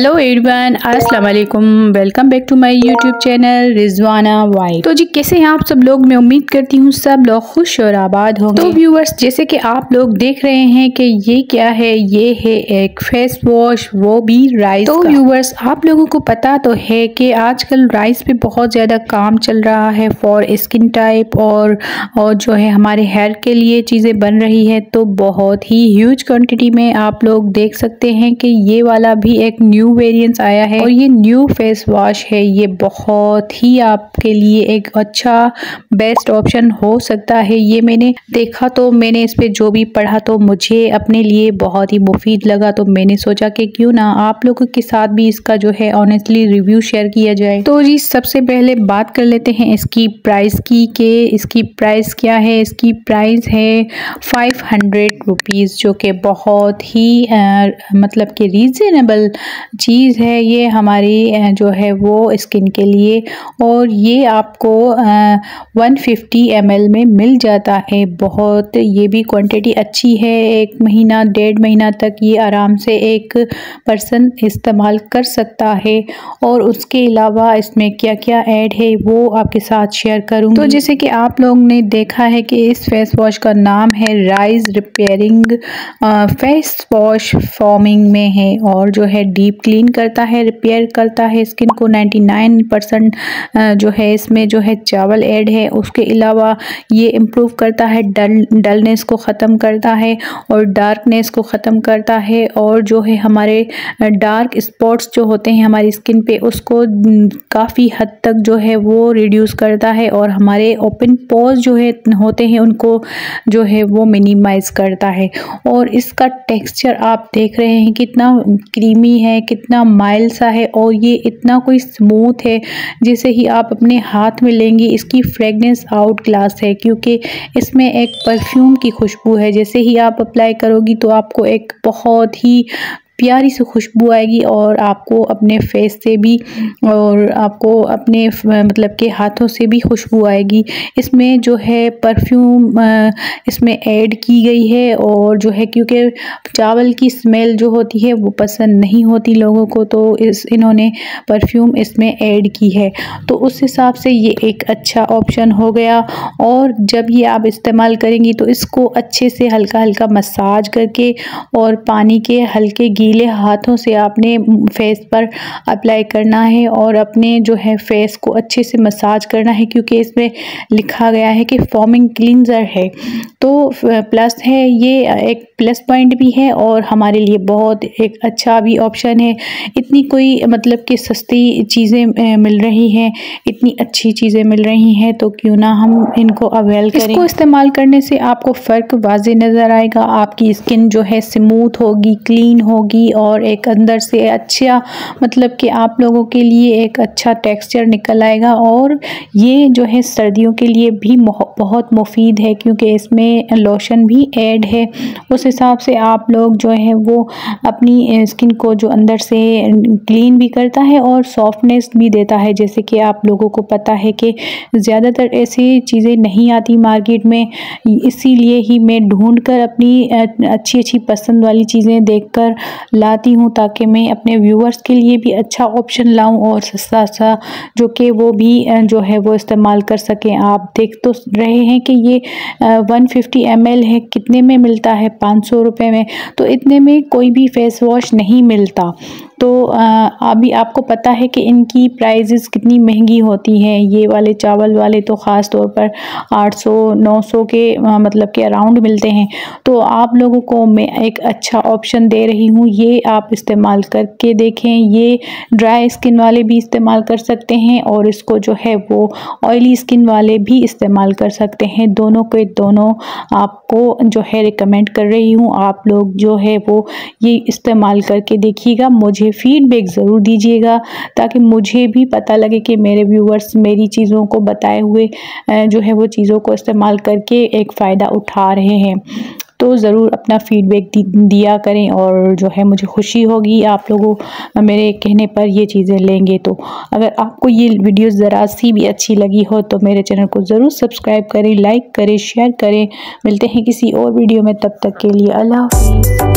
Hello everyone, अस्सलाम वालेकुम। Welcome back to my YouTube channel Rizwana White. तो जी कैसे हैं आप सब लोग? मैं उम्मीद करती हूँ सब लोग खुश और आबाद होंगे। तो व्यूअर्स, जैसे कि आप लोग देख रहे हैं कि ये क्या है, ये है एक फेस वॉश, वो भी राइस। तो व्यूअर्स, आप लोगों को पता तो है कि आजकल राइस पे बहुत ज़्यादा काम चल रहा है फॉर स्किन टाइप और जो है हमारे हेयर के लिए चीज़ें बन रही है। तो बहुत ही ह्यूज क्वान्टिटी में आप लोग देख सकते हैं कि ये वाला भी एक न्यू वेरिएंट आया है और ये न्यू फेस वॉश है। ये बहुत ही आपके लिए एक अच्छा बेस्ट ऑप्शन हो सकता है। ये मैंने देखा तो मैंने इस पे जो भी पढ़ा तो मुझे अपने लिए बहुत ही मुफीद लगा, तो मैंने सोचा कि क्यों ना आप लोगों के साथ भी इसका जो है ऑनेस्टली रिव्यू शेयर किया जाए। तो जी सबसे पहले बात कर लेते हैं इसकी प्राइस की कि इसकी प्राइस क्या है। इसकी प्राइस है 500 रुपीज़, जो कि बहुत ही मतलब कि रीज़नेबल चीज़ है ये हमारी जो है वो स्किन के लिए। और ये आपको 150 ml में मिल जाता है। बहुत ये भी क्वांटिटी अच्छी है, 1 महीना 1.5 महीना तक ये आराम से एक पर्सन इस्तेमाल कर सकता है। और उसके अलावा इसमें क्या क्या ऐड है वो आपके साथ शेयर करूँगी। तो जैसे कि आप लोगों ने देखा है कि इस फेस वॉश का नाम है rice repairing face wash, forming में है और जो है डीप क्लीन करता है, रिपेयर करता है स्किन को। 99% जो है इसमें जो है चावल ऐड है। उसके अलावा ये इम्प्रूव करता है डलनेस को ख़त्म करता है और डार्कनेस को ख़त्म करता है। और जो है हमारे डार्क स्पॉट्स जो होते हैं हमारी स्किन पे उसको काफ़ी हद तक जो है वो रिड्यूस करता है और हमारे ओपन पोर्स जो है होते हैं उनको जो है वो मिनिमाइज़ करता है। और इसका टेक्सचर आप देख रहे हैं कितना क्रीमी है, कितना माइल्ड सा है और ये इतना कोई स्मूथ है। जैसे ही आप अपने हाथ में लेंगी इसकी फ्रेगनेंस आउट क्लास है, क्योंकि इसमें एक परफ्यूम की खुशबू है। जैसे ही आप अप्लाई करोगी तो आपको एक बहुत ही प्यारी सी खुशबू आएगी और आपको अपने फेस से भी और आपको अपने मतलब के हाथों से भी खुशबू आएगी। इसमें जो है परफ्यूम इसमें ऐड की गई है और जो है क्योंकि चावल की स्मेल जो होती है वो पसंद नहीं होती लोगों को, तो इन्होंने परफ्यूम इसमें ऐड की है। तो उस हिसाब से ये एक अच्छा ऑप्शन हो गया। और जब ये आप इस्तेमाल करेंगी तो इसको अच्छे से हल्का हल्का मसाज करके और पानी के हल्के गीले हाथों से आपने फेस पर अप्लाई करना है और अपने जो है फेस को अच्छे से मसाज करना है, क्योंकि इसमें लिखा गया है कि फॉर्मिंग क्लींजर है। तो प्लस है, ये एक प्लस पॉइंट भी है और हमारे लिए बहुत एक अच्छा भी ऑप्शन है। इतनी कोई मतलब कि सस्ती चीज़ें मिल रही हैं, इतनी अच्छी चीज़ें मिल रही हैं, तो क्यों ना हम इनको अवेल करें। इसको इस्तेमाल करने से आपको फ़र्क वाज़े नज़र आएगा। आपकी स्किन जो है स्मूथ होगी, क्लीन होगी और एक अंदर से अच्छा मतलब कि आप लोगों के लिए एक अच्छा टेक्सचर निकल आएगा। और ये जो है सर्दियों के लिए भी बहुत मुफीद है, क्योंकि इसमें लोशन भी ऐड है। उस हिसाब से आप लोग जो है वो अपनी स्किन को जो अंदर से क्लीन भी करता है और सॉफ्टनेस भी देता है। जैसे कि आप लोगों को पता है कि ज़्यादातर ऐसी चीज़ें नहीं आती मार्केट में, इसीलिए ही मैं ढूंढ कर अपनी अच्छी अच्छी पसंद वाली चीज़ें देखकर लाती हूँ, ताकि मैं अपने व्यूअर्स के लिए भी अच्छा ऑप्शन लाऊं और सस्ता सा जो कि वो भी जो है वो इस्तेमाल कर सकें। आप देख तो रहे हैं कि ये 150 ml है, कितने में मिलता है? 500 रुपये में। तो इतने में कोई भी फेस वॉश नहीं मिलता। तो अभी आपको पता है कि इनकी प्राइजेस कितनी महंगी होती हैं। ये वाले चावल वाले तो ख़ास तौर पर 800-900 के मतलब के अराउंड मिलते हैं। तो आप लोगों को मैं एक अच्छा ऑप्शन दे रही हूँ, ये आप इस्तेमाल करके देखें। ये ड्राई स्किन वाले भी इस्तेमाल कर सकते हैं और इसको जो है वो ऑयली स्किन वाले भी इस्तेमाल कर सकते हैं। दोनों के दोनों आपको जो है रिकमेंड कर रही हूँ। आप लोग जो है वो ये इस्तेमाल करके देखिएगा, मुझे फीडबैक ज़रूर दीजिएगा, ताकि मुझे भी पता लगे कि मेरे व्यूअर्स मेरी चीज़ों को बताए हुए जो है वो चीज़ों को इस्तेमाल करके एक फ़ायदा उठा रहे हैं। तो ज़रूर अपना फीडबैक दिया करें और जो है मुझे खुशी होगी आप लोगों मेरे कहने पर ये चीज़ें लेंगे। तो अगर आपको ये वीडियो ज़रा सी भी अच्छी लगी हो तो मेरे चैनल को ज़रूर सब्सक्राइब करें, लाइक करें, शेयर करें। मिलते हैं किसी और वीडियो में, तब तक के लिए अल्लाह हाफ़िज़।